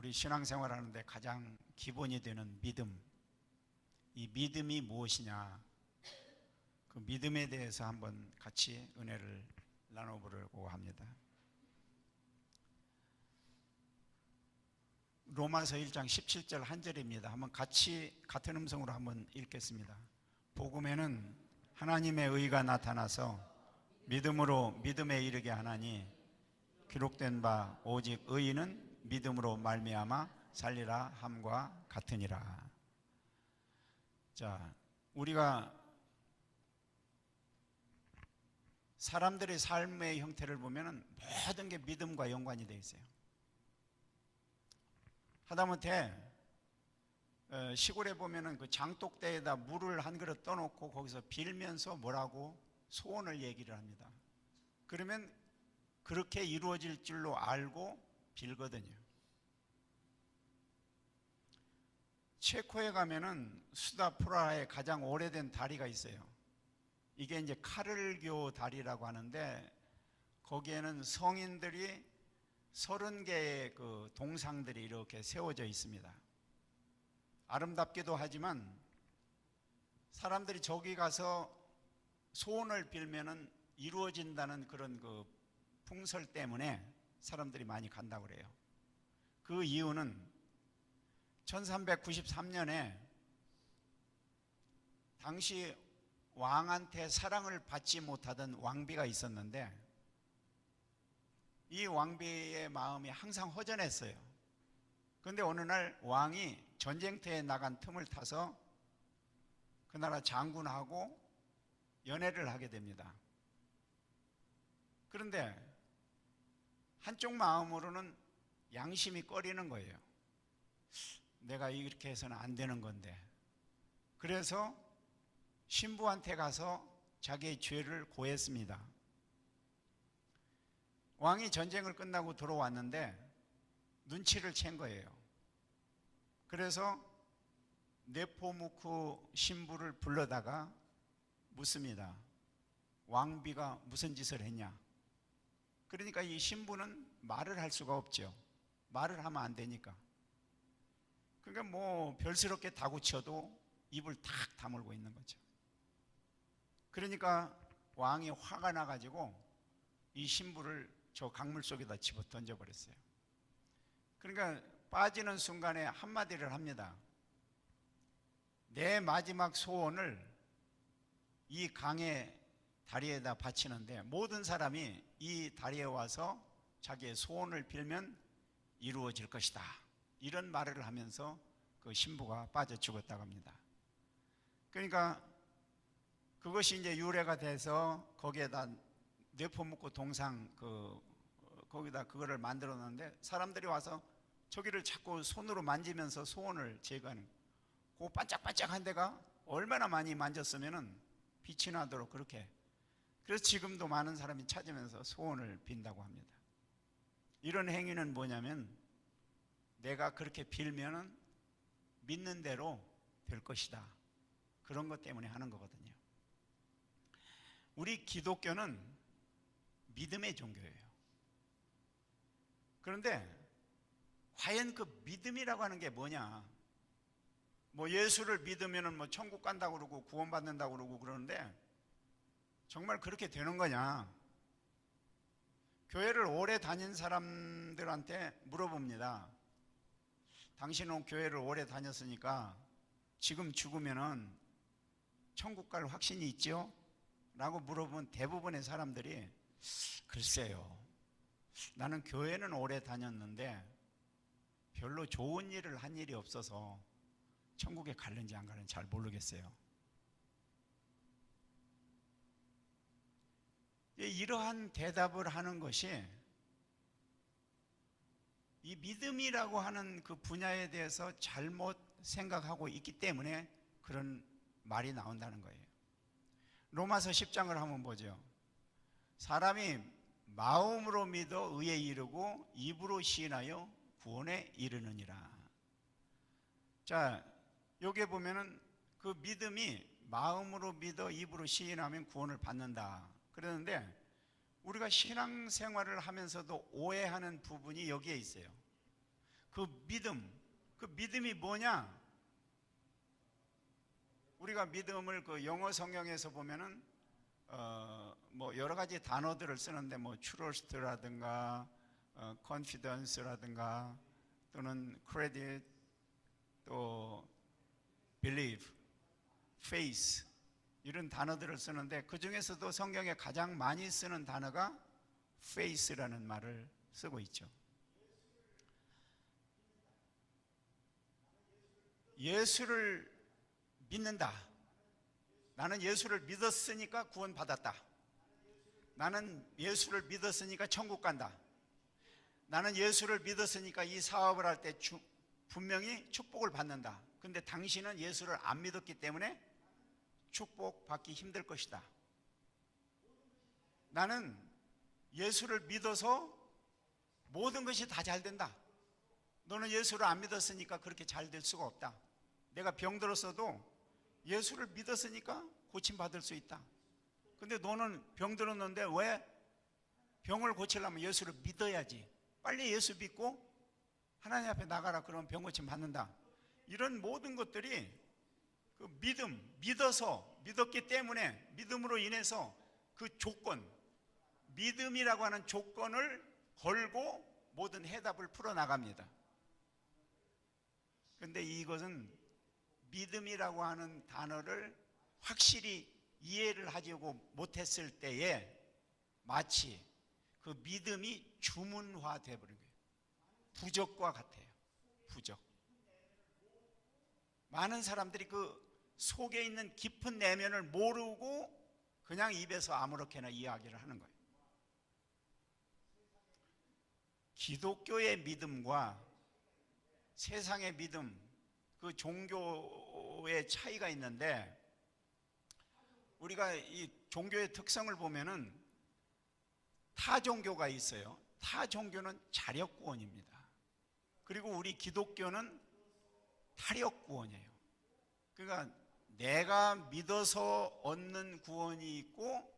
우리 신앙생활 하는데 가장 기본이 되는 믿음, 이 믿음이 무엇이냐, 그 믿음에 대해서 한번 같이 은혜를 나눠보려고 합니다. 로마서 1장 17절 한 절입니다. 한번 같이 같은 음성으로 한번 읽겠습니다. 복음에는 하나님의 의가 나타나서 믿음으로 믿음에 이르게 하나니 기록된 바 오직 의인은 믿음으로 말미암아 살리라 함과 같으니라. 자, 우리가 사람들의 삶의 형태를 보면은 모든 게 믿음과 연관이 되어 있어요. 하다못해 시골에 보면은 그 장독대에다 물을 한 그릇 떠놓고 거기서 빌면서 뭐라고 소원을 얘기를 합니다. 그러면 그렇게 이루어질 줄로 알고 빌거든요. 체코에 가면은 수다프라의 가장 오래된 다리가 있어요. 이게 이제 카를교 다리라고 하는데 거기에는 성인들이 30개의 그 동상들이 이렇게 세워져 있습니다. 아름답기도 하지만 사람들이 저기 가서 소원을 빌면은 이루어진다는 그런 그 풍설 때문에 사람들이 많이 간다고 그래요. 그 이유는 1393년에 당시 왕한테 사랑을 받지 못하던 왕비가 있었는데 이 왕비의 마음이 항상 허전했어요. 그런데 어느 날 왕이 전쟁터에 나간 틈을 타서 그 나라 장군하고 연애를 하게 됩니다. 그런데 한쪽 마음으로는 양심이 꺼리는 거예요. 내가 이렇게 해서는 안 되는 건데. 그래서 신부한테 가서 자기의 죄를 고했습니다. 왕이 전쟁을 끝나고 들어왔는데 눈치를 챈 거예요. 그래서 네포무크 신부를 불러다가 묻습니다. 왕비가 무슨 짓을 했냐? 그러니까 이 신부는 말을 할 수가 없죠. 말을 하면 안 되니까. 그러니까 뭐 별스럽게 다구쳐도 입을 탁 다물고 있는 거죠. 그러니까 왕이 화가 나가지고 이 신부를 저 강물 속에다 집어 던져버렸어요. 그러니까 빠지는 순간에 한마디를 합니다. 내 마지막 소원을 이 강의 다리에다 바치는데 모든 사람이 이 다리에 와서 자기의 소원을 빌면 이루어질 것이다. 이런 말을 하면서 그 신부가 빠져 죽었다고 합니다. 그러니까 그것이 이제 유래가 돼서 거기에다 네포묵고 동상 거기다 그거를 만들어 놨는데 사람들이 와서 저기를 자꾸 손으로 만지면서 소원을 제거하는 그 반짝반짝한 데가 얼마나 많이 만졌으면은 빛이 나도록 그렇게. 그래서 지금도 많은 사람이 찾으면서 소원을 빈다고 합니다. 이런 행위는 뭐냐면 내가 그렇게 빌면은 믿는 대로 될 것이다. 그런 것 때문에 하는 거거든요. 우리 기독교는 믿음의 종교예요. 그런데 과연 그 믿음이라고 하는 게 뭐냐? 뭐 예수를 믿으면은 뭐 천국 간다고 그러고 구원받는다고 그러고 그러는데 정말 그렇게 되는 거냐? 교회를 오래 다닌 사람들한테 물어봅니다. 당신은 교회를 오래 다녔으니까 지금 죽으면은 천국 갈 확신이 있죠? 라고 물어보면 대부분의 사람들이 글쎄요. 나는 교회는 오래 다녔는데 별로 좋은 일을 한 일이 없어서 천국에 갈는지 안 갈는지 잘 모르겠어요. 이러한 대답을 하는 것이 이 믿음이라고 하는 그 분야에 대해서 잘못 생각하고 있기 때문에 그런 말이 나온다는 거예요. 로마서 10장을 한번 보죠. 사람이 마음으로 믿어 의에 이르고 입으로 시인하여 구원에 이르느니라. 자, 여기에 보면은 그 믿음이 마음으로 믿어 입으로 시인하면 구원을 받는다. 그러는데 우리가 신앙생활을 하면서도 오해하는 부분이 여기에 있어요. 그 믿음이 뭐냐? 우리가 믿음을 그 영어 성경에서 보면은 뭐 여러 가지 단어들을 쓰는데 뭐 trust라든가 confidence라든가 또는 credit 또 believe, faith 이런 단어들을 쓰는데 그 중에서도 성경에 가장 많이 쓰는 단어가 faith라는 말을 쓰고 있죠. 예수를 믿는다. 나는 예수를 믿었으니까 구원받았다. 나는 예수를 믿었으니까 천국 간다. 나는 예수를 믿었으니까 이 사업을 할 때 분명히 축복을 받는다. 근데 당신은 예수를 안 믿었기 때문에 축복받기 힘들 것이다. 나는 예수를 믿어서 모든 것이 다 잘 된다. 너는 예수를 안 믿었으니까 그렇게 잘 될 수가 없다. 내가 병들었어도 예수를 믿었으니까 고침받을 수 있다. 근데 너는 병들었는데 왜 병을 고치려면 예수를 믿어야지. 빨리 예수 믿고 하나님 앞에 나가라. 그러면 병 고침 받는다. 이런 모든 것들이 그 믿었기 때문에 믿음으로 인해서 그 조건, 믿음이라고 하는 조건을 걸고 모든 해답을 풀어나갑니다. 그런데 이것은 믿음이라고 하는 단어를 확실히 이해를 하려고 못했을 때에 마치 그 믿음이 주문화되어 버린 거예요. 부적과 같아요. 부적. 많은 사람들이 그 속에 있는 깊은 내면을 모르고 그냥 입에서 아무렇게나 이야기를 하는 거예요. 기독교의 믿음과 세상의 믿음, 그 종교의 차이가 있는데 우리가 이 종교의 특성을 보면은 타 종교가 있어요. 타 종교는 자력 구원입니다. 그리고 우리 기독교는 타력 구원이에요. 그러니까 내가 믿어서 얻는 구원이 있고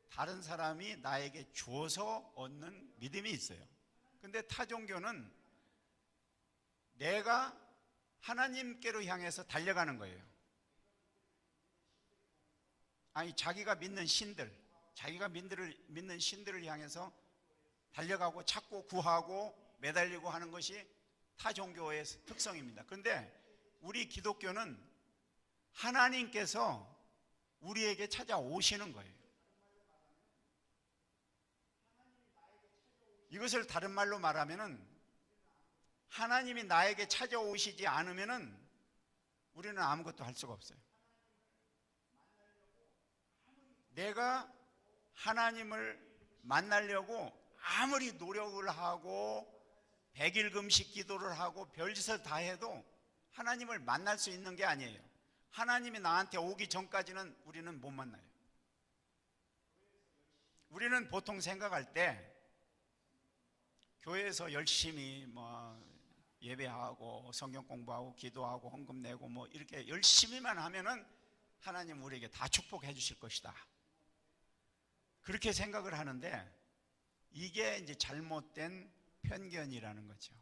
다른 사람이 나에게 주어서 얻는 믿음이 있어요. 근데 타 종교는 내가 하나님께로 향해서 달려가는 거예요. 아니 자기가 믿는 신들, 자기가 믿는 신들을 향해서 달려가고 찾고 구하고 매달리고 하는 것이 타 종교의 특성입니다. 그런데 우리 기독교는 하나님께서 우리에게 찾아오시는 거예요. 이것을 다른 말로 말하면은 하나님이 나에게 찾아오시지 않으면은 우리는 아무것도 할 수가 없어요. 내가 하나님을 만나려고 아무리 노력을 하고 100일 금식 기도를 하고 별짓을 다 해도 하나님을 만날 수 있는 게 아니에요. 하나님이 나한테 오기 전까지는 우리는 못 만나요. 우리는 보통 생각할 때 교회에서 열심히 예배하고 성경 공부하고 기도하고 헌금 내고 이렇게 열심히만 하면은 하나님 우리에게 다 축복해 주실 것이다. 그렇게 생각을 하는데 이게 이제 잘못된 편견이라는 거죠.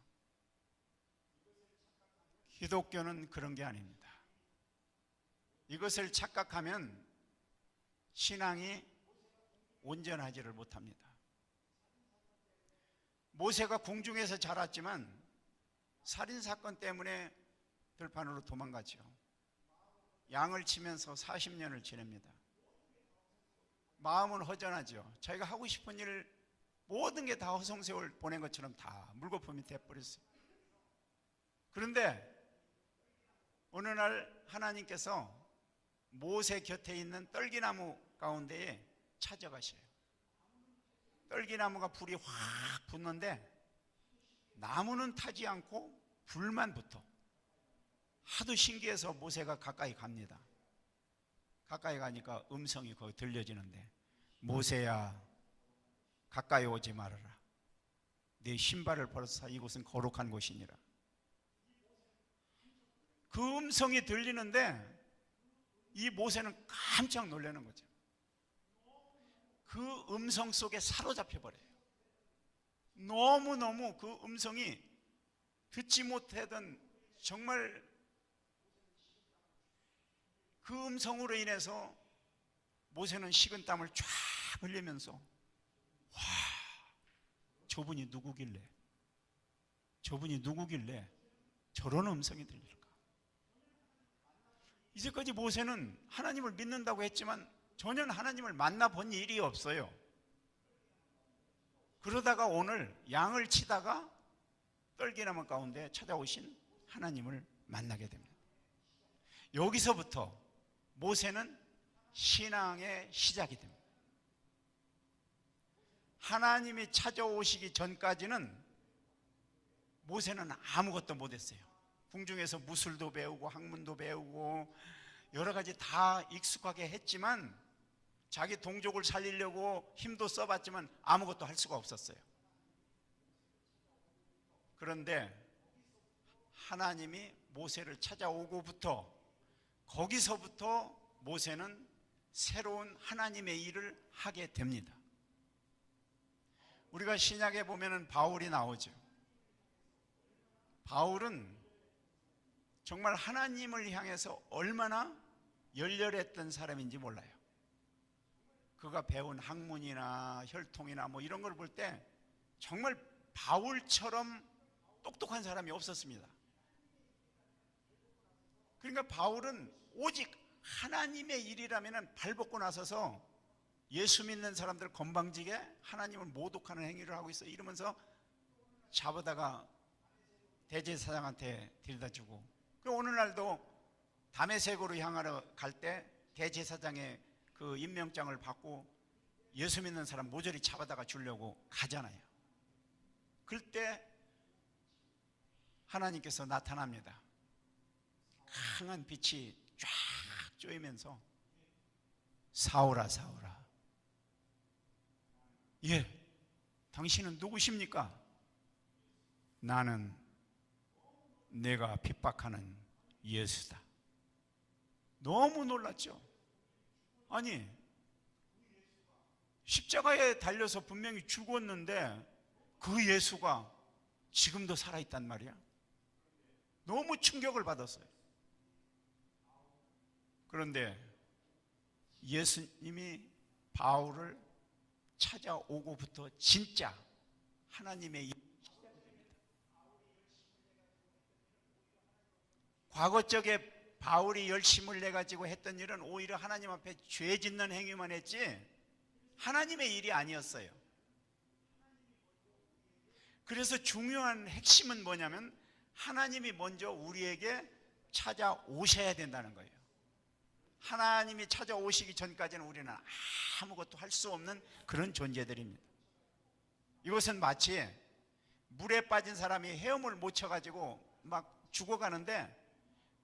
기독교는 그런 게 아닙니다. 이것을 착각하면 신앙이 온전하지를 못합니다. 모세가 궁중에서 자랐지만 살인사건 때문에 들판으로 도망갔죠. 양을 치면서 40년을 지냅니다. 마음은 허전하죠. 자기가 하고 싶은 일 모든 게 다 허송세월 보낸 것처럼 다 물거품이 돼버렸어요. 그런데 어느 날 하나님께서 모세 곁에 있는 떨기나무 가운데에 찾아가셔요. 떨기나무가 불이 확 붙는데 나무는 타지 않고 불만 붙어. 하도 신기해서 모세가 가까이 갑니다. 가까이 가니까 음성이 거기 들려지는데 모세야 가까이 오지 말아라. 네 신발을 벗어서 이곳은 거룩한 곳이니라. 그 음성이 들리는데 이 모세는 깜짝 놀라는 거죠. 그 음성 속에 사로잡혀 버려요. 너무너무 그 음성이 듣지 못하던 정말 그 음성으로 인해서 모세는 식은땀을 쫙 흘리면서 와, 저분이 누구길래 저런 음성이 들릴까? 이제까지 모세는 하나님을 믿는다고 했지만 전혀 하나님을 만나본 일이 없어요. 그러다가 오늘 양을 치다가 떨기나무 가운데 찾아오신 하나님을 만나게 됩니다. 여기서부터 모세는 신앙의 시작이 됩니다. 하나님이 찾아오시기 전까지는 모세는 아무것도 못했어요. 궁중에서 무술도 배우고 학문도 배우고 여러 가지 다 익숙하게 했지만 자기 동족을 살리려고 힘도 써봤지만 아무것도 할 수가 없었어요. 그런데 하나님이 모세를 찾아오고부터 거기서부터 모세는 새로운 하나님의 일을 하게 됩니다. 우리가 신약에 보면은 바울이 나오죠. 바울은 정말 하나님을 향해서 얼마나 열렬했던 사람인지 몰라요. 그가 배운 학문이나 혈통이나 뭐 이런 걸 볼 때 정말 바울처럼 똑똑한 사람이 없었습니다. 그러니까 바울은 오직 하나님의 일이라면 발벗고 나서서 예수 믿는 사람들 건방지게 하나님을 모독하는 행위를 하고 있어 이러면서 잡아다가 대제사장한테 데려다주고, 그 오늘날도 다메섹으로 향하러 갈 때 대제사장의 그 임명장을 받고 예수 믿는 사람 모조리 잡아다가 주려고 가잖아요. 그때 하나님께서 나타납니다. 강한 빛이 쫙 쪼이면서 사울아 사울아, 예, 당신은 누구십니까? 나는 내가 핍박하는 예수다. 너무 놀랐죠. 아니, 십자가에 달려서 분명히 죽었는데 그 예수가 지금도 살아있단 말이야. 너무 충격을 받았어요. 그런데 예수님이 바울을 찾아오고부터 진짜 하나님의 일이 시작이 됩니다. 과거적에 바울이 열심을 내가지고 했던 일은 오히려 하나님 앞에 죄 짓는 행위만 했지 하나님의 일이 아니었어요. 그래서 중요한 핵심은 뭐냐면 하나님이 먼저 우리에게 찾아오셔야 된다는 거예요. 하나님이 찾아오시기 전까지는 우리는 아무것도 할 수 없는 그런 존재들입니다. 이것은 마치 물에 빠진 사람이 헤엄을 못 쳐가지고 막 죽어가는데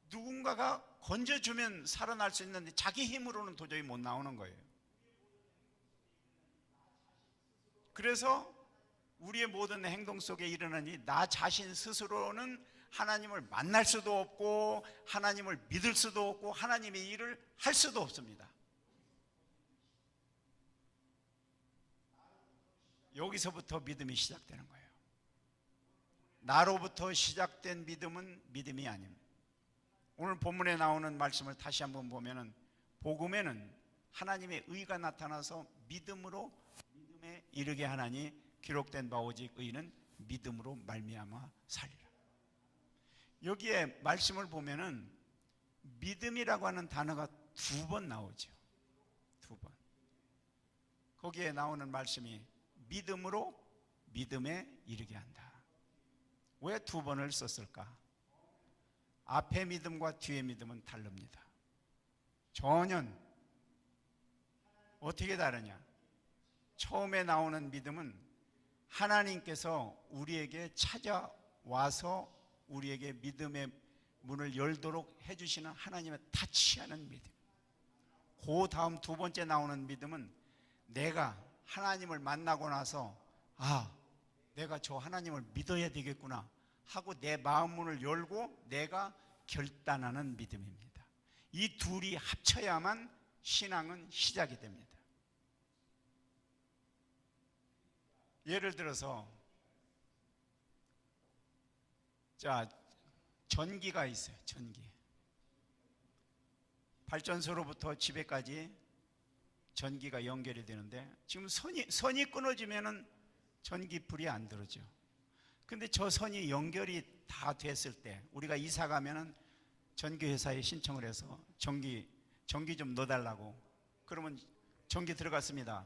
누군가가 건져주면 살아날 수 있는데 자기 힘으로는 도저히 못 나오는 거예요. 그래서 우리의 모든 행동 속에 일어나니 나 자신 스스로는 하나님을 만날 수도 없고 하나님을 믿을 수도 없고 하나님의 일을 할 수도 없습니다. 여기서부터 믿음이 시작되는 거예요. 나로부터 시작된 믿음은 믿음이 아닙니다. 오늘 본문에 나오는 말씀을 다시 한번 보면은 복음에는 하나님의 의가 나타나서 믿음으로 믿음에 이르게 하나니 기록된 바 오직 의는 믿음으로 말미암아 살리라. 여기에 말씀을 보면은 믿음이라고 하는 단어가 2번 나오죠. 2번. 거기에 나오는 말씀이 믿음으로 믿음에 이르게 한다. 왜 2번을 썼을까? 앞에 믿음과 뒤에 믿음은 다릅니다. 전혀. 어떻게 다르냐? 처음에 나오는 믿음은 하나님께서 우리에게 찾아와서 우리에게 믿음의 문을 열도록 해주시는 하나님의 타치하는 믿음. 그 다음 2번째 나오는 믿음은 내가 하나님을 만나고 나서 내가 저 하나님을 믿어야 되겠구나 하고 내 마음 문을 열고 내가 결단하는 믿음입니다. 이 둘이 합쳐야만 신앙은 시작이 됩니다. 예를 들어서 자, 전기가 있어요. 전기. 발전소로부터 집에까지 전기가 연결이 되는데 지금 선이 끊어지면은 전기 불이 안 들어오죠. 근데 저 선이 연결이 다 됐을 때 우리가 이사 가면은 전기회사에 신청을 해서 전기 좀 넣어달라고 그러면 전기 들어갔습니다.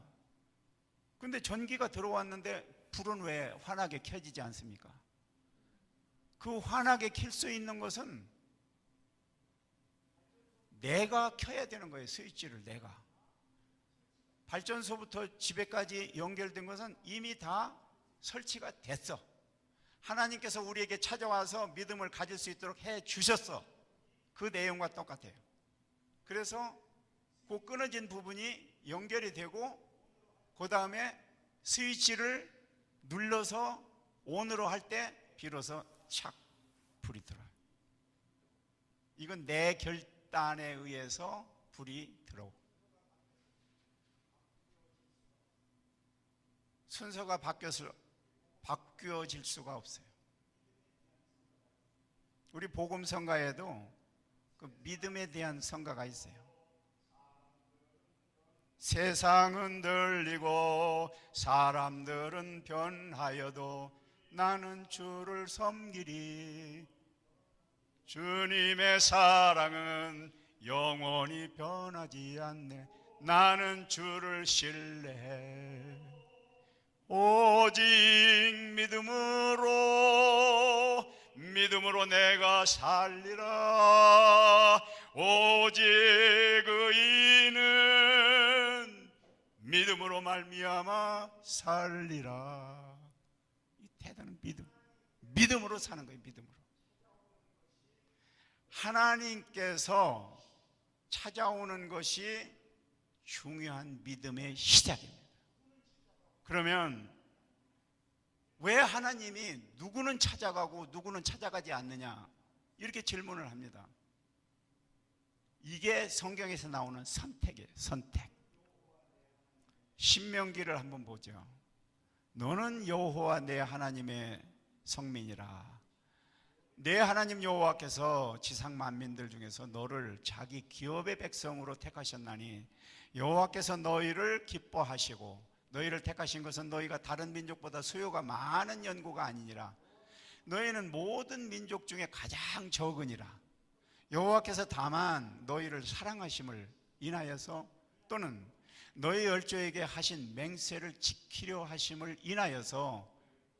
근데 전기가 들어왔는데 불은 왜 환하게 켜지지 않습니까? 그 환하게 켤 수 있는 것은 내가 켜야 되는 거예요. 스위치를 내가. 발전소부터 집에까지 연결된 것은 이미 다 설치가 됐어. 하나님께서 우리에게 찾아와서 믿음을 가질 수 있도록 해 주셨어. 그 내용과 똑같아요. 그래서 그 끊어진 부분이 연결이 되고 그 다음에 스위치를 눌러서 온으로 할 때 비로소 착 불이 들어요. 이건 내 결단에 의해서 불이 들어오고 순서가 바뀌어질 수가 없어요. 우리 복음 성가에도 그 믿음에 대한 성가가 있어요. 세상은 들리고 사람들은 변하여도 나는 주를 섬기리. 주님의 사랑은 영원히 변하지 않네. 나는 주를 신뢰해. 오직 믿음으로 내가 살리라. 오직 의인은 믿음으로 말미암아 살리라. 이 대단한 믿음으로 사는 거예요. 믿음으로. 하나님께서 찾아오는 것이 중요한 믿음의 시작입니다. 그러면 왜 하나님이 누구는 찾아가고 누구는 찾아가지 않느냐 이렇게 질문을 합니다. 이게 성경에서 나오는 선택이에요. 선택. 신명기를 한번 보죠. 너는 여호와 내 하나님의 성민이라. 내 하나님 여호와께서 지상 만민들 중에서 너를 자기 기업의 백성으로 택하셨나니 여호와께서 너희를 기뻐하시고 너희를 택하신 것은 너희가 다른 민족보다 수요가 많은 연고가 아니니라. 너희는 모든 민족 중에 가장 적으니라. 여호와께서 다만 너희를 사랑하심을 인하여서 또는 너희 열조에게 하신 맹세를 지키려 하심을 인하여서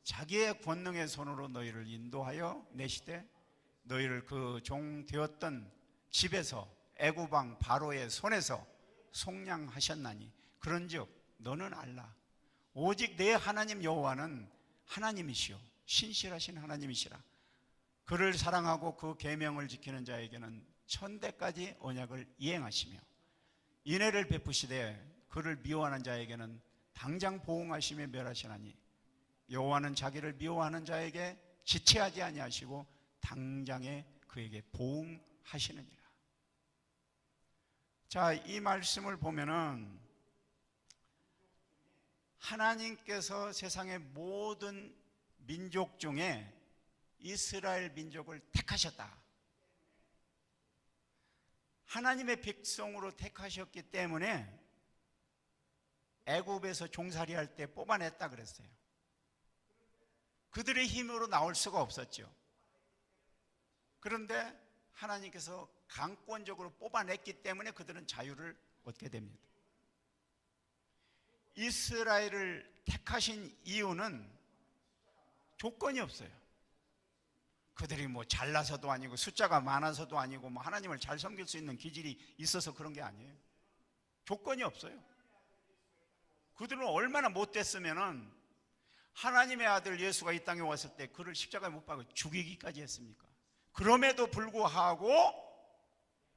자기의 권능의 손으로 너희를 인도하여 내시되 너희를 그 종 되었던 집에서 애굽 왕 바로의 손에서 속량하셨나니 그런즉 너는 알라. 오직 내 하나님 여호와는 하나님이시오 신실하신 하나님이시라. 그를 사랑하고 그 계명을 지키는 자에게는 천대까지 언약을 이행하시며 인애를 베푸시되 그를 미워하는 자에게는 당장 보응하시며 멸하시나니 여호와는 자기를 미워하는 자에게 지체하지 아니하시고 당장에 그에게 보응하시느니라. 자, 이 말씀을 보면은 하나님께서 세상의 모든 민족 중에 이스라엘 민족을 택하셨다. 하나님의 백성으로 택하셨기 때문에 애굽에서 종살이할 때 뽑아냈다 그랬어요. 그들의 힘으로 나올 수가 없었죠. 그런데 하나님께서 강권적으로 뽑아냈기 때문에 그들은 자유를 얻게 됩니다. 이스라엘을 택하신 이유는 조건이 없어요. 그들이 뭐 잘나서도 아니고 숫자가 많아서도 아니고 뭐 하나님을 잘 섬길 수 있는 기질이 있어서 그런 게 아니에요. 조건이 없어요. 그들은 얼마나 못됐으면은 하나님의 아들 예수가 이 땅에 왔을 때 그를 십자가에 못 박아 죽이기까지 했습니까? 그럼에도 불구하고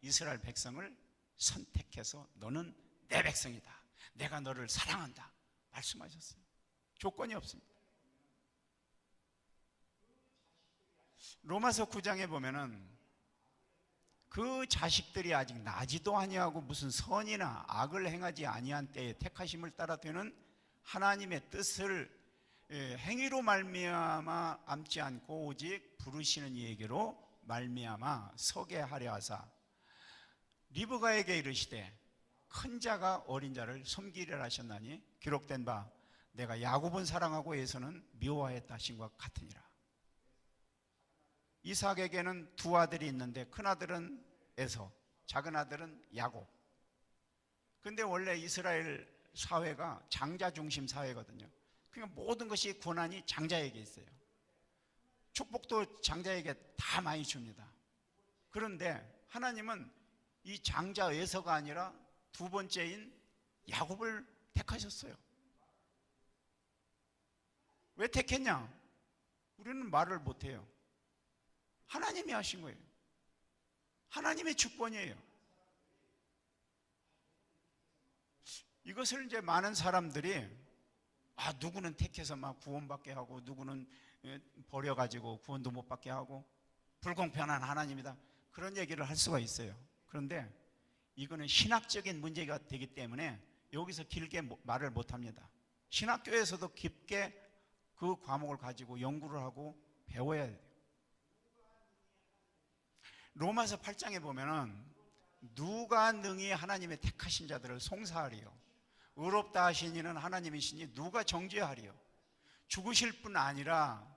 이스라엘 백성을 선택해서 너는 내 백성이다. 내가 너를 사랑한다. 말씀하셨어요. 조건이 없습니다. 로마서 9장에 보면은 그 자식들이 아직 나지도 아니하고 무슨 선이나 악을 행하지 아니한 때에 택하심을 따라 되는 하나님의 뜻을 행위로 말미암아 앉지 않고 오직 부르시는 이에게로 말미암아 서게 하려 하사 리브가에게 이르시되 큰 자가 어린 자를 섬기리라 하셨나니 기록된 바 내가 야곱은 사랑하고 에서는 미워하였다 하신 것 같으니라. 이삭에게는 두 아들이 있는데 큰 아들은 에서, 작은 아들은 야곱. 근데 원래 이스라엘 사회가 장자 중심 사회거든요. 그러니까 모든 것이 권한이 장자에게 있어요. 축복도 장자에게 다 많이 줍니다. 그런데 하나님은 이 장자 에서가 아니라 두 번째인 야곱을 택하셨어요. 왜 택했냐? 우리는 말을 못해요. 하나님이 하신 거예요. 하나님의 주권이에요. 이것을 이제 많은 사람들이 누구는 택해서 막 구원받게 하고 누구는 버려가지고 구원도 못 받게 하고 불공평한 하나님이다, 그런 얘기를 할 수가 있어요. 그런데 이거는 신학적인 문제가 되기 때문에 여기서 길게 말을 못합니다. 신학교에서도 깊게 그 과목을 가지고 연구를 하고 배워야 돼요. 로마서 8장에 보면은 누가 능히 하나님의 택하신 자들을 송사하리요 의롭다 하신 이는 하나님이시니 누가 정죄하리요. 죽으실 뿐 아니라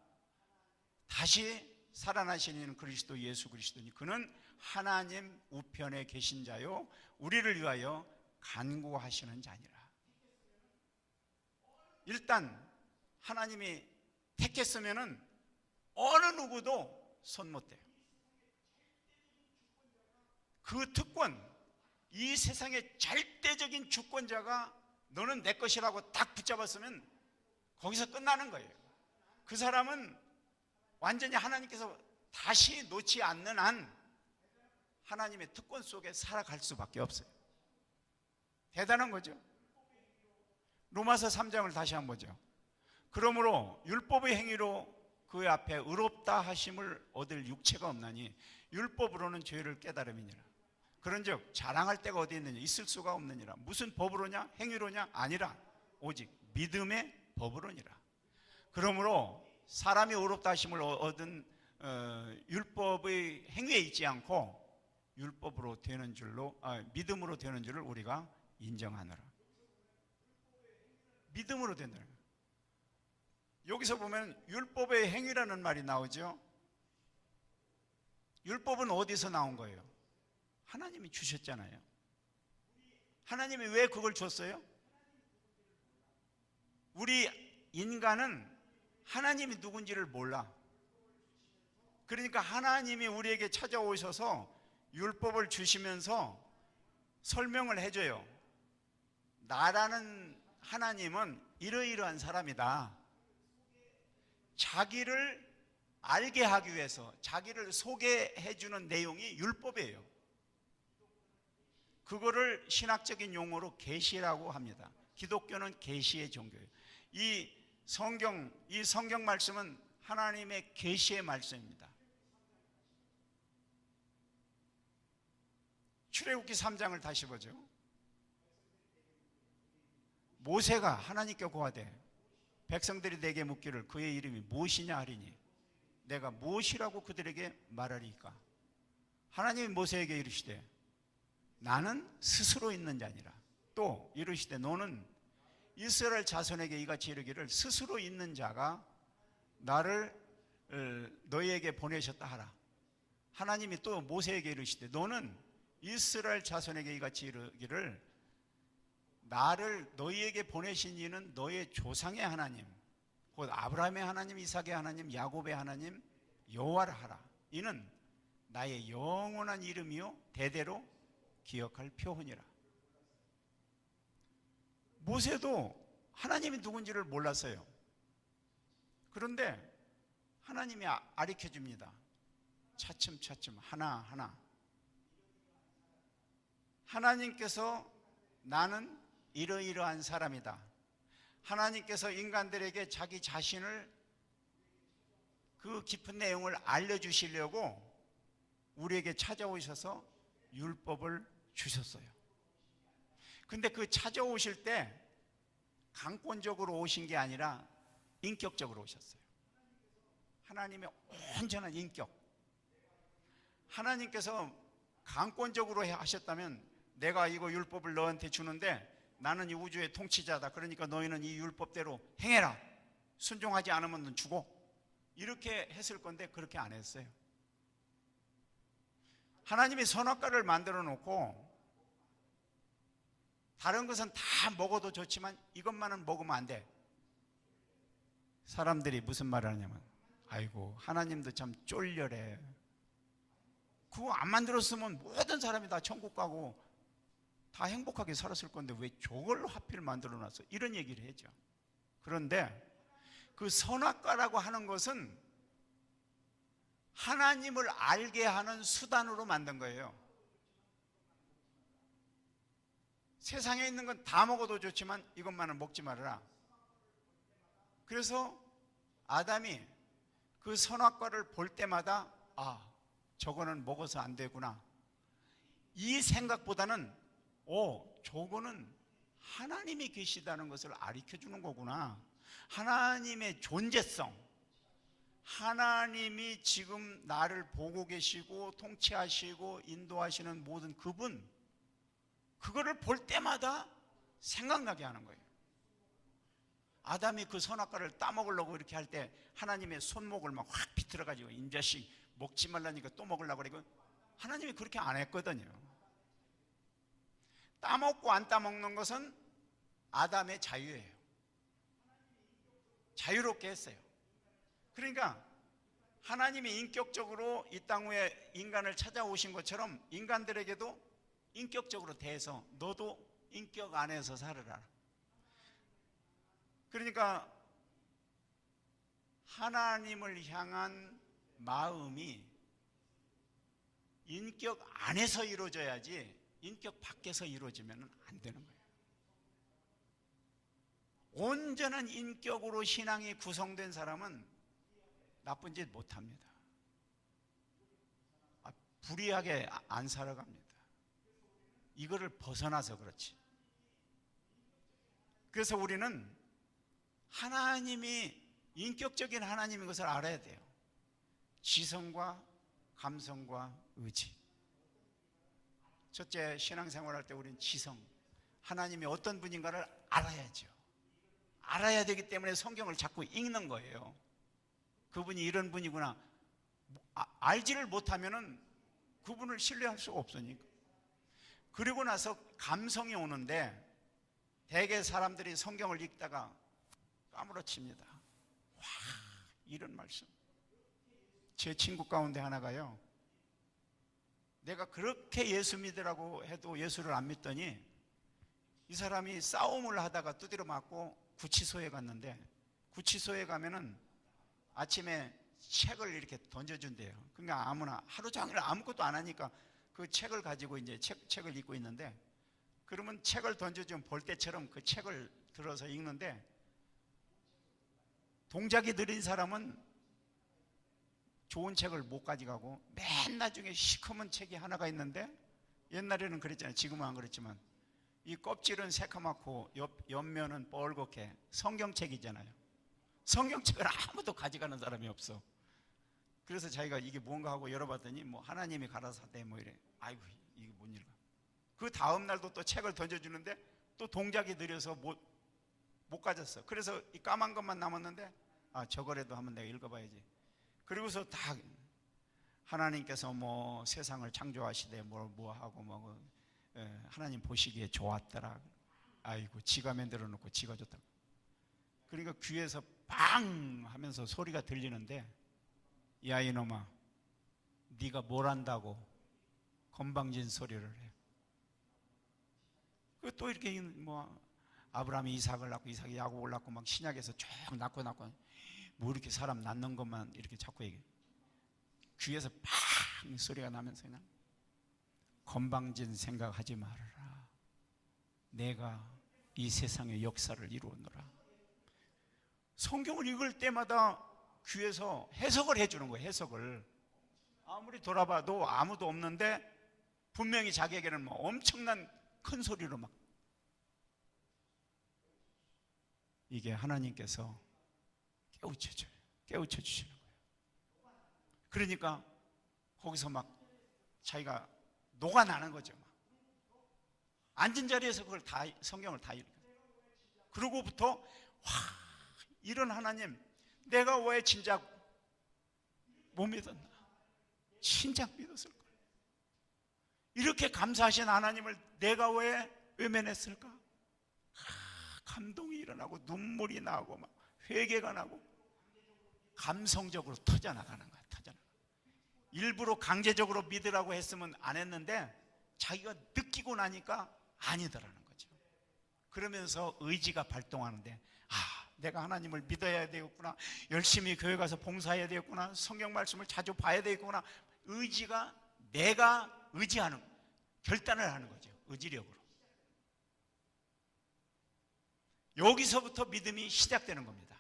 다시 살아나신 이는 그리스도 예수 그리스도니 그는 하나님 우편에 계신 자요 우리를 위하여 간구하시는 자니라. 일단 하나님이 택했으면은 어느 누구도 손 못 대요. 그 특권, 이 세상의 절대적인 주권자가 너는 내 것이라고 딱 붙잡았으면 거기서 끝나는 거예요. 그 사람은 완전히 하나님께서 다시 놓지 않는 한 하나님의 특권 속에 살아갈 수밖에 없어요. 대단한 거죠. 로마서 3장을 다시 한번 보죠. 그러므로 율법의 행위로 그 앞에 의롭다 하심을 얻을 육체가 없나니 율법으로는 죄를 깨달음이니라. 그런즉 자랑할 데가 어디 있느냐, 있을 수가 없느니라. 무슨 법으로냐, 행위로냐, 아니라 오직 믿음의 법으로니라. 그러므로 사람이 의롭다 하심을 얻은 율법의 행위에 있지 않고 율법으로 되는 줄로 믿음으로 되는 줄을 우리가 인정하노라. 믿음으로 된다. 여기서 보면 율법의 행위라는 말이 나오죠. 율법은 어디서 나온 거예요? 하나님이 주셨잖아요. 하나님이 왜 그걸 줬어요? 우리 인간은 하나님이 누군지를 몰라. 그러니까 하나님이 우리에게 찾아오셔서 율법을 주시면서 설명을 해줘요. 나라는 하나님은 이러이러한 사람이다. 자기를 알게 하기 위해서 자기를 소개해주는 내용이 율법이에요. 그거를 신학적인 용어로 계시라고 합니다. 기독교는 계시의 종교예요. 이 성경 말씀은 하나님의 계시의 말씀입니다. 출애굽기 3장을 다시 보죠. 모세가 하나님께 고하되 백성들이 내게 묻기를 그의 이름이 무엇이냐 하리니 내가 무엇이라고 그들에게 말하리까? 하나님이 모세에게 이르시되 나는 스스로 있는 자니라. 또 이르시되 너는 이스라엘 자손에게 이같이 이르기를 스스로 있는 자가 나를 너희에게 보내셨다 하라. 하나님이 또 모세에게 이르시되 너는 이스라엘 자손에게 이같이 이르기를 나를 너희에게 보내신 이는 너의 조상의 하나님 곧 아브라함의 하나님, 이삭의 하나님, 야곱의 하나님 여호와라 하라. 이는 나의 영원한 이름이요 대대로 기억할 표훈이라. 모세도 하나님이 누군지를 몰랐어요. 그런데 하나님이 가르쳐 줍니다. 차츰차츰 하나하나. 하나님께서 나는 이러이러한 사람이다. 하나님께서 인간들에게 자기 자신을 그 깊은 내용을 알려주시려고 우리에게 찾아오셔서 율법을 주셨어요. 근데 그 찾아오실 때 강권적으로 오신 게 아니라 인격적으로 오셨어요. 하나님의 온전한 인격. 하나님께서 강권적으로 하셨다면 내가 이거 율법을 너한테 주는데 나는 이 우주의 통치자다. 그러니까 너희는 이 율법대로 행해라. 순종하지 않으면 넌 죽어. 이렇게 했을 건데 그렇게 안 했어요. 하나님이 선악과를 만들어 놓고 다른 것은 다 먹어도 좋지만 이것만은 먹으면 안 돼. 사람들이 무슨 말을 하냐면 아이고 하나님도 참 쫄려래. 그거 안 만들었으면 모든 사람이 다 천국 가고 다 행복하게 살았을 건데 왜 저걸 하필 만들어 놨어? 이런 얘기를 했죠. 그런데 그 선악과라고 하는 것은 하나님을 알게 하는 수단으로 만든 거예요. 세상에 있는 건 다 먹어도 좋지만 이것만은 먹지 말아라. 그래서 아담이 그 선악과를 볼 때마다 저거는 먹어서 안 되구나. 이 생각보다는 저거는 하나님이 계시다는 것을 가르쳐 주는 거구나. 하나님의 존재성, 하나님이 지금 나를 보고 계시고 통치하시고 인도하시는 모든 그분, 그거를 볼 때마다 생각나게 하는 거예요. 아담이 그 선악과를 따먹으려고 이렇게 할 때 하나님의 손목을 막 확 비틀어가지고 이 자식 먹지 말라니까 또 먹으려고 그러고, 하나님이 그렇게 안 했거든요. 따먹고 안 따먹는 것은 아담의 자유예요. 자유롭게 했어요. 그러니까 하나님이 인격적으로 이 땅 위에 인간을 찾아오신 것처럼 인간들에게도 인격적으로 대해서 너도 인격 안에서 살아라. 그러니까 하나님을 향한 마음이 인격 안에서 이루어져야지 인격 밖에서 이루어지면 안 되는 거예요. 온전한 인격으로 신앙이 구성된 사람은 나쁜 짓 못합니다. 불의하게 안 살아갑니다. 이거를 벗어나서 그렇지. 그래서 우리는 하나님이 인격적인 하나님인 것을 알아야 돼요. 지성과 감성과 의지. 첫째, 신앙생활할 때 우리는 지성, 하나님이 어떤 분인가를 알아야죠. 알아야 되기 때문에 성경을 자꾸 읽는 거예요. 그분이 이런 분이구나. 알지를 못하면은 그분을 신뢰할 수가 없으니까. 그리고 나서 감성이 오는데 대개 사람들이 성경을 읽다가 까무러칩니다. 와, 이런 말씀. 제 친구 가운데 하나가요, 내가 그렇게 예수 믿으라고 해도 예수를 안 믿더니 이 사람이 싸움을 하다가 두드려 맞고 구치소에 갔는데, 구치소에 가면은 아침에 책을 이렇게 던져준대요. 그러니까 아무나 하루 종일 아무것도 안 하니까 그 책을 가지고 이제 책을 읽고 있는데, 그러면 책을 던져주면 볼 때처럼 그 책을 들어서 읽는데, 동작이 느린 사람은 좋은 책을 못 가져가고 맨 나중에 시커먼 책이 하나가 있는데, 옛날에는 그랬잖아요. 지금은 안 그렇지만 이 껍질은 새카맣고 옆면은 뻘겋게 성경책이잖아요. 성경책을 아무도 가져가는 사람이 없어. 그래서 자기가 이게 뭔가 하고 열어봤더니 뭐 하나님이 가라사대 뭐 이래. 아이고 이게 뭔 일이야. 그 다음 날도 또 책을 던져주는데 또 동작이 느려서 못 가졌어. 그래서 이 까만 것만 남았는데 저거라도 한번 내가 읽어봐야지. 그리고서 다 하나님께서 뭐 세상을 창조하시되 뭐 하고 하나님 보시기에 좋았더라. 아이고 지가 만들어 놓고 지가 좋다고. 그러니까 귀에서 빵 하면서 소리가 들리는데, 야 이놈아 네가 뭘 안다고 건방진 소리를 해. 또 이렇게 뭐 아브라함이 이삭을 낳고 이삭이 야곱을 낳고 막 신약에서 쭉 낳고 뭐 이렇게 사람 낳는 것만 이렇게 자꾸 얘기해. 귀에서 팡 소리가 나면서 그냥 건방진 생각하지 말아라. 내가 이 세상의 역사를 이루었노라. 성경을 읽을 때마다 귀에서 해석을 해주는 거예요. 해석을. 아무리 돌아봐도 아무도 없는데 분명히 자기에게는 뭐 엄청난 큰 소리로 막. 이게 하나님께서 깨우쳐줘요. 깨우쳐 주시는 거예요. 그러니까 거기서 막 자기가 녹아나는 거죠. 막. 앉은 자리에서 그걸 다 성경을 다 읽어요. 그러고부터 와, 이런 하나님, 내가 왜 진작 못 믿었나? 진작 믿었을 거예요. 이렇게 감사하신 하나님을 내가 왜 외면했을까? 감동이 일어나고 눈물이 나고 막 회개가 나고 감성적으로 터져나가는 거야. 터져나가. 일부러 강제적으로 믿으라고 했으면 안 했는데 자기가 느끼고 나니까 아니더라는 거죠. 그러면서 의지가 발동하는데, 아, 내가 하나님을 믿어야 되겠구나, 열심히 교회 가서 봉사해야 되겠구나, 성경 말씀을 자주 봐야 되겠구나. 의지가, 내가 의지하는, 결단을 하는 거죠. 의지력으로. 여기서부터 믿음이 시작되는 겁니다.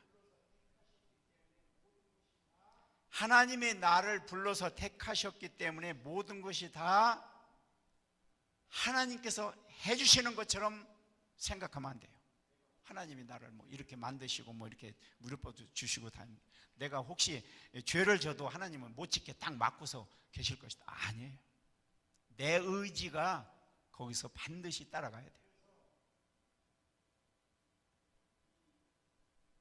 하나님이 나를 불러서 택하셨기 때문에 모든 것이 다 하나님께서 해주시는 것처럼 생각하면 안 돼요. 하나님이 나를 뭐 이렇게 만드시고 뭐 이렇게 무릎도 주시고 다, 내가 혹시 죄를 져도 하나님은 못 짓게 딱 막고서 계실 것이다. 아니에요. 내 의지가 거기서 반드시 따라가야 돼요.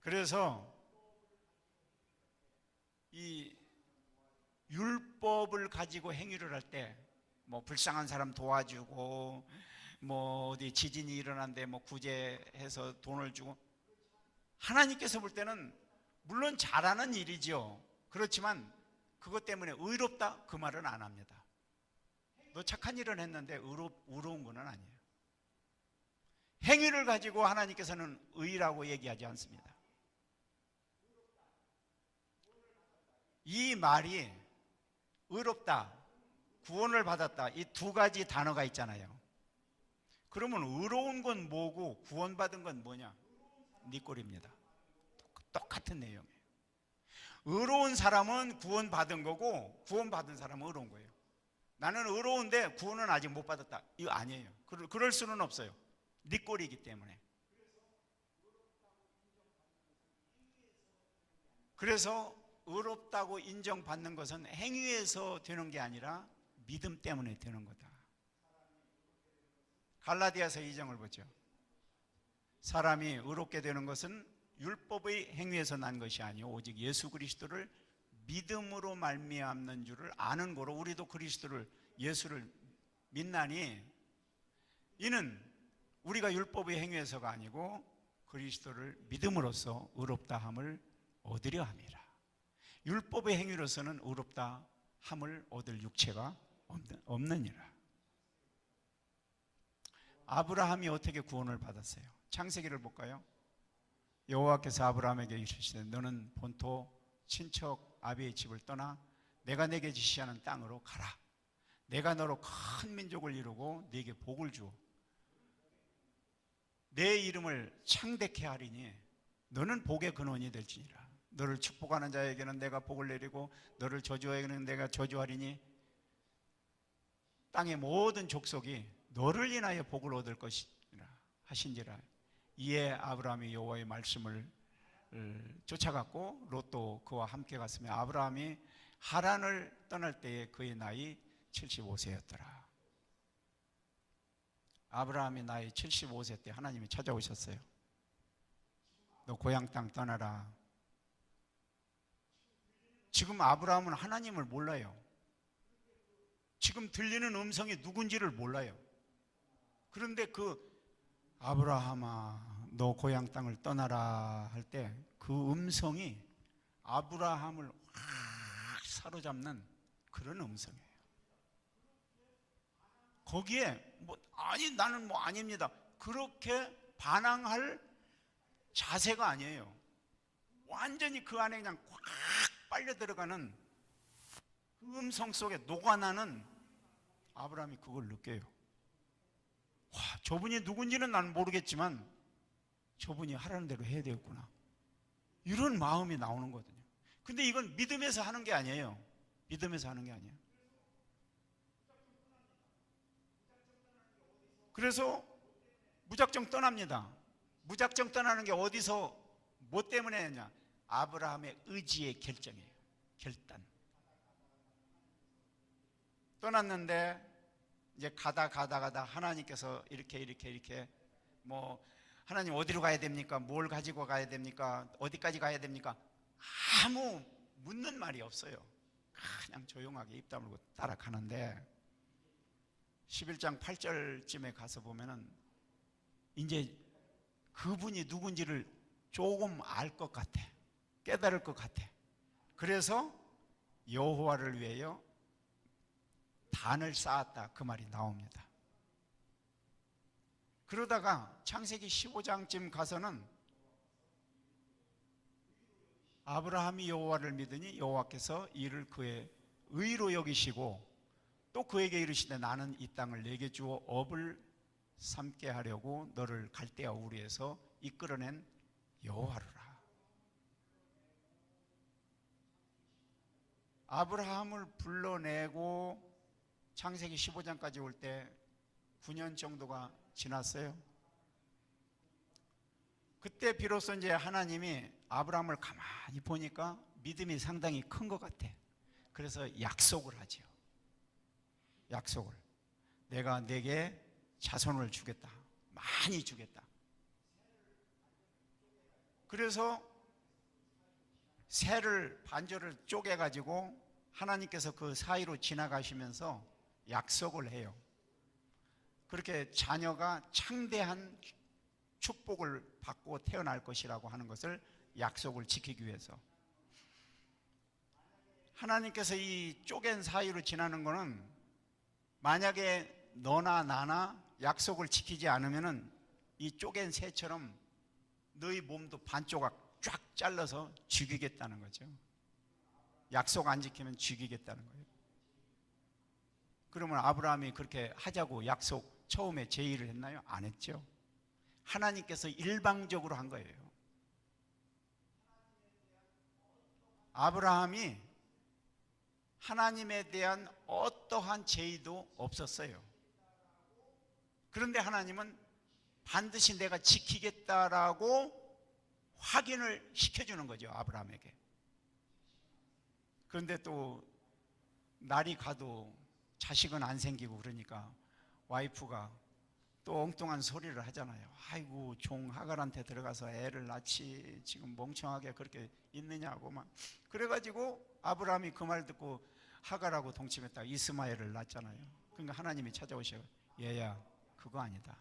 그래서 이 율법을 가지고 행위를 할 때 뭐 불쌍한 사람 도와주고 뭐 어디 지진이 일어난데 뭐 구제해서 돈을 주고, 하나님께서 볼 때는 물론 잘하는 일이죠. 그렇지만 그것 때문에 의롭다 그 말은 안 합니다. 너 착한 일은 했는데 의로운 건 아니에요. 행위를 가지고 하나님께서는 의라고 얘기하지 않습니다. 이 말이 의롭다, 구원을 받았다, 이 두 가지 단어가 있잖아요. 그러면 의로운 건 뭐고 구원받은 건 뭐냐? 네 꼴입니다. 똑같은 내용이에요. 의로운 사람은 구원받은 거고 구원받은 사람은 의로운 거예요. 나는 의로운데 구원은 아직 못 받았다, 이거 아니에요. 그럴 수는 없어요. 네 꼴이기 때문에. 그래서 의롭다고 인정받는 것은 행위에서 되는 게 아니라 믿음 때문에 되는 거다. 갈라디아서 2장을 보죠. 사람이 의롭게 되는 것은 율법의 행위에서 난 것이 아니요 오직 예수 그리스도를 믿음으로 말미암는 줄을 아는 거로, 우리도 그리스도를, 예수를 믿나니 이는 우리가 율법의 행위에서가 아니고 그리스도를 믿음으로써 의롭다 함을 얻으려 함이라. 율법의 행위로서는 의롭다 함을 얻을 육체가 없느니라. 아브라함이 어떻게 구원을 받았어요? 창세기를 볼까요? 여호와께서 아브라함에게 이르시되 너는 본토 친척 아비의 집을 떠나 내가 내게 지시하는 땅으로 가라. 내가 너로 큰 민족을 이루고 네게 복을 주어 내 이름을 창대케 하리니 너는 복의 근원이 될지니라. 너를 축복하는 자에게는 내가 복을 내리고 너를 저주하게는 내가 저주하리니 땅의 모든 족속이 너를 인하여 복을 얻을 것이라 하신지라. 이에 아브라함이 여호와의 말씀을 쫓아갔고 롯도 그와 함께 갔으며 아브라함이 하란을 떠날 때에 그의 나이 75세였더라. 아브라함이 나이 75세 때 하나님이 찾아오셨어요. 너 고향 땅 떠나라. 지금 아브라함은 하나님을 몰라요. 지금 들리는 음성이 누군지를 몰라요. 그런데 그 아브라함아 너 고향 땅을 떠나라 할 때 그 음성이 아브라함을 확 사로잡는 그런 음성이에요. 거기에 뭐 아니 나는 뭐 아닙니다 그렇게 반항할 자세가 아니에요. 완전히 그 안에 그냥 꽉 빨려 들어가는 그 음성 속에 녹아나는 아브라함이 그걸 느껴요. 와, 저분이 누군지는 난 모르겠지만 저분이 하라는 대로 해야 되겠구나, 이런 마음이 나오는 거거든요. 근데 이건 믿음에서 하는 게 아니에요. 믿음에서 하는 게 아니에요. 그래서 무작정 떠납니다. 무작정 떠나는 게 어디서 뭐 때문에 했냐? 아브라함의 의지의 결정이에요. 결단. 떠났는데 이제 가다 하나님께서 이렇게 뭐 하나님 어디로 가야 됩니까? 뭘 가지고 가야 됩니까? 어디까지 가야 됩니까? 아무 묻는 말이 없어요. 그냥 조용하게 입 다물고 따라가는데 11장 8절쯤에 가서 보면은 이제 그분이 누군지를 조금 알 것 같아. 깨달을 것 같아. 그래서 여호와를 위하여 단을 쌓았다, 그 말이 나옵니다. 그러다가 창세기 15장쯤 가서는 아브라함이 여호와를 믿으니 여호와께서 이를 그의 의로 여기시고 또 그에게 이르시되 나는 이 땅을 내게 주어 업을 삼게 하려고 너를 갈대아 우르에서 이끌어낸 여호와로라. 아브라함을 불러내고 창세기 15장까지 올 때 9년 정도가 지났어요. 그때 비로소 이제 하나님이 아브라함을 가만히 보니까 믿음이 상당히 큰 것 같아. 그래서 약속을 하죠. 약속을. 내가 네게 자손을 주겠다. 많이 주겠다. 그래서 새를 반절을 쪼개가지고 하나님께서 그 사이로 지나가시면서 약속을 해요. 그렇게 자녀가 창대한 축복을 받고 태어날 것이라고 하는 것을 약속을 지키기 위해서. 하나님께서 이 쪼갠 사이로 지나는 거는 만약에 너나 나나 약속을 지키지 않으면은 이 쪼갠 새처럼 너희 몸도 반조각 쫙 잘라서 죽이겠다는 거죠. 약속 안 지키면 죽이겠다는 거예요. 그러면 아브라함이 그렇게 하자고 약속 처음에 제의를 했나요? 안 했죠. 하나님께서 일방적으로 한 거예요. 아브라함이 하나님에 대한 어떠한 제의도 없었어요. 그런데 하나님은 반드시 내가 지키겠다라고 확인을 시켜주는 거죠, 아브라함에게. 그런데 또 날이 가도 자식은 안 생기고 그러니까 와이프가 또 엉뚱한 소리를 하잖아요. 아이고, 종 하갈한테 들어가서 애를 낳지 지금 멍청하게 그렇게 있느냐고 막. 그래가지고 아브라함이 그 말 듣고 하갈하고 동침했다가 이스마엘을 낳았잖아요. 그러니까 하나님이 찾아오셔. 얘야, 그거 아니다.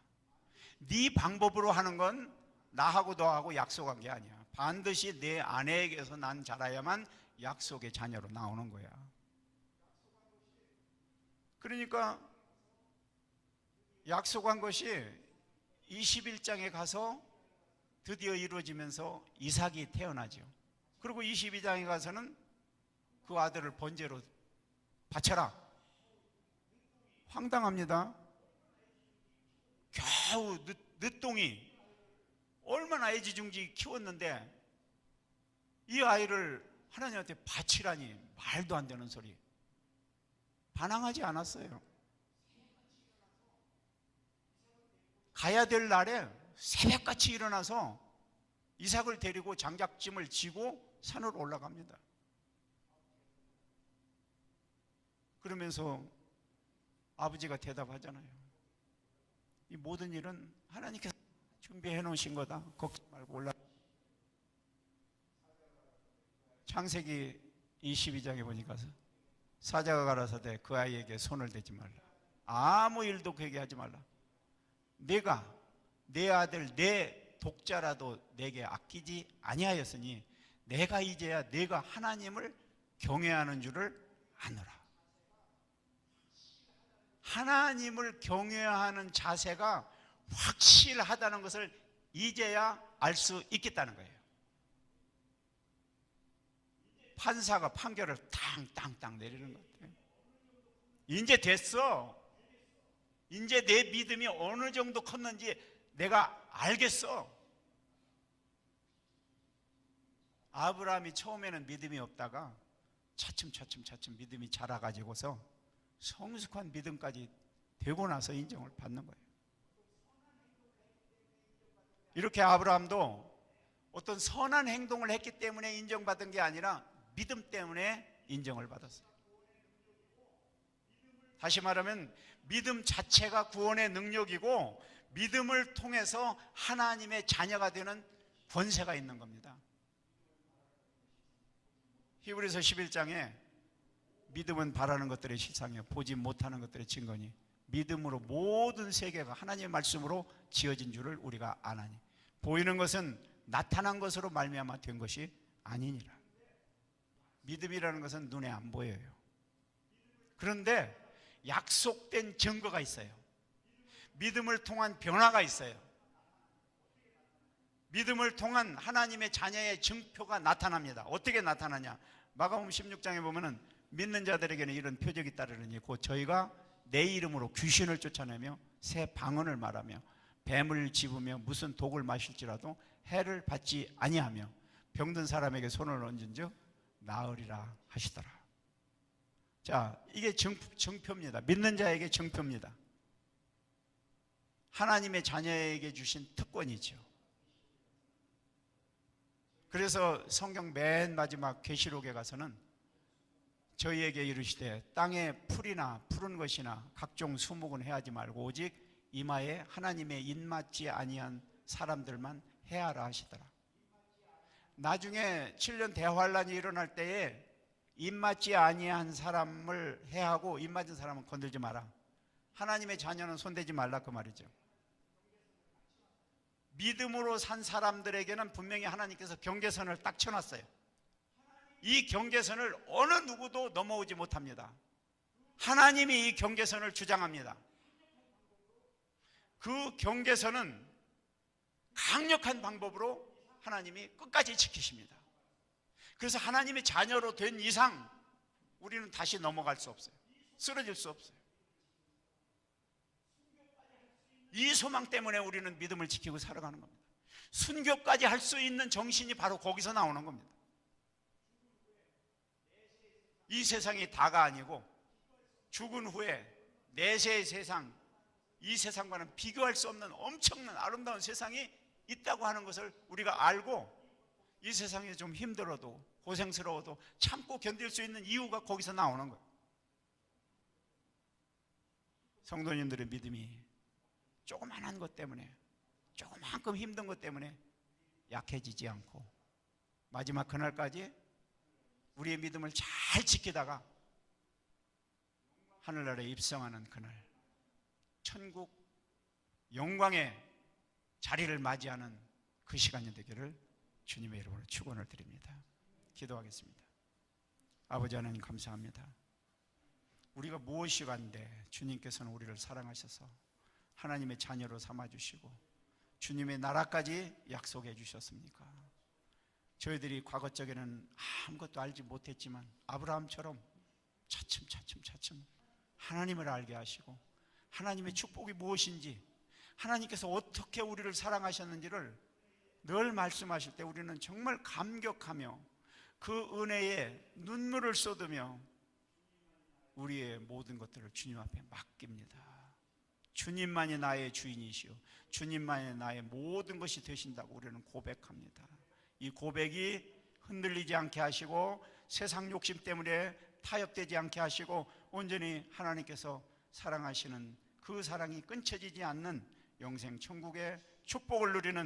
네 방법으로 하는 건 나하고 너하고 약속한 게 아니야. 반드시 내 아내에게서 난 자라야만 약속의 자녀로 나오는 거야. 그러니까 약속한 것이 21장에 가서 드디어 이루어지면서 이삭이 태어나죠. 그리고 22장에 가서는 그 아들을 번제로 바쳐라. 황당합니다. 겨우 늦둥이 얼마나 애지중지 키웠는데 이 아이를 하나님한테 바치라니, 말도 안 되는 소리. 반항하지 않았어요. 가야 될 날에 새벽같이 일어나서 이삭을 데리고 장작짐을 지고 산으로 올라갑니다. 그러면서 아버지가 대답하잖아요. 이 모든 일은 하나님께서 준비해 놓으신 거다. 걱정 말고 올라. 창세기 22장에 보니까 사자가 가라사대 그 아이에게 손을 대지 말라. 아무 일도 그에게 하지 말라. 내가 내 아들 내 독자라도 내게 아끼지 아니하였으니 내가 이제야 내가 하나님을 경외하는 줄을 아노라. 하나님을 경외하는 자세가 확실하다는 것을 이제야 알 수 있겠다는 거예요. 판사가 판결을 땅땅땅 내리는 것 같아요. 이제 됐어. 이제 내 믿음이 어느 정도 컸는지 내가 알겠어. 아브라함이 처음에는 믿음이 없다가 차츰 믿음이 자라가지고서 성숙한 믿음까지 되고 나서 인정을 받는 거예요. 이렇게 아브라함도 어떤 선한 행동을 했기 때문에 인정받은 게 아니라 믿음 때문에 인정을 받았어요. 다시 말하면 믿음 자체가 구원의 능력이고 믿음을 통해서 하나님의 자녀가 되는 권세가 있는 겁니다. 히브리서 11장에 믿음은 바라는 것들의 실상이요 보지 못하는 것들의 증거니 믿음으로 모든 세계가 하나님의 말씀으로 지어진 줄을 우리가 아나니 보이는 것은 나타난 것으로 말미암아 된 것이 아니니라. 믿음이라는 것은 눈에 안 보여요. 그런데 약속된 증거가 있어요. 믿음을 통한 변화가 있어요. 믿음을 통한 하나님의 자녀의 증표가 나타납니다. 어떻게 나타나냐? 마가복음 16장에 보면은 믿는 자들에게는 이런 표적이 따르느니 곧 저희가 내 이름으로 귀신을 쫓아내며 새 방언을 말하며 뱀을 집으며 무슨 독을 마실지라도 해를 받지 아니하며 병든 사람에게 손을 얹은즉 나으리라 하시더라. 자, 이게 증표입니다. 믿는 자에게 증표입니다. 하나님의 자녀에게 주신 특권이죠. 그래서 성경 맨 마지막 계시록에 가서는 저희에게 이르시되 땅에 풀이나 푸른 것이나 각종 수목은 해하지 말고 오직 이마에 하나님의 입맞지 아니한 사람들만 해하라 하시더라. 나중에 7년 대환란이 일어날 때에 입맞지 아니한 사람을 해하고 입맞은 사람은 건들지 마라. 하나님의 자녀는 손대지 말라 그 말이죠. 믿음으로 산 사람들에게는 분명히 하나님께서 경계선을 딱 쳐놨어요. 이 경계선을 어느 누구도 넘어오지 못합니다. 하나님이 이 경계선을 주장합니다. 그 경계선은 강력한 방법으로 하나님이 끝까지 지키십니다. 그래서 하나님의 자녀로 된 이상 우리는 다시 넘어갈 수 없어요. 쓰러질 수 없어요. 이 소망 때문에 우리는 믿음을 지키고 살아가는 겁니다. 순교까지 할 수 있는 정신이 바로 거기서 나오는 겁니다. 이 세상이 다가 아니고 죽은 후에 내세의 세상, 이 세상과는 비교할 수 없는 엄청난 아름다운 세상이 있다고 하는 것을 우리가 알고 이 세상이 좀 힘들어도 고생스러워도 참고 견딜 수 있는 이유가 거기서 나오는 거예요. 성도님들의 믿음이 조그만한 것 때문에 조그만큼 힘든 것 때문에 약해지지 않고 마지막 그날까지 우리의 믿음을 잘 지키다가 하늘나라에 입성하는 그날 천국 영광의 자리를 맞이하는 그 시간이 되기를 주님의 이름으로 축원을 드립니다. 기도하겠습니다. 아버지 하나님 감사합니다. 우리가 무엇이 간데 주님께서는 우리를 사랑하셔서 하나님의 자녀로 삼아주시고 주님의 나라까지 약속해 주셨습니까? 저희들이 과거적에는 아무것도 알지 못했지만 아브라함처럼 차츰 하나님을 알게 하시고 하나님의 축복이 무엇인지 하나님께서 어떻게 우리를 사랑하셨는지를 늘 말씀하실 때 우리는 정말 감격하며 그 은혜에 눈물을 쏟으며 우리의 모든 것들을 주님 앞에 맡깁니다. 주님만이 나의 주인이시오 주님만이 나의 모든 것이 되신다고 우리는 고백합니다. 이 고백이 흔들리지 않게 하시고 세상 욕심 때문에 타협되지 않게 하시고 온전히 하나님께서 사랑하시는 그 사랑이 끊쳐지지 않는 영생 천국의 축복을 누리는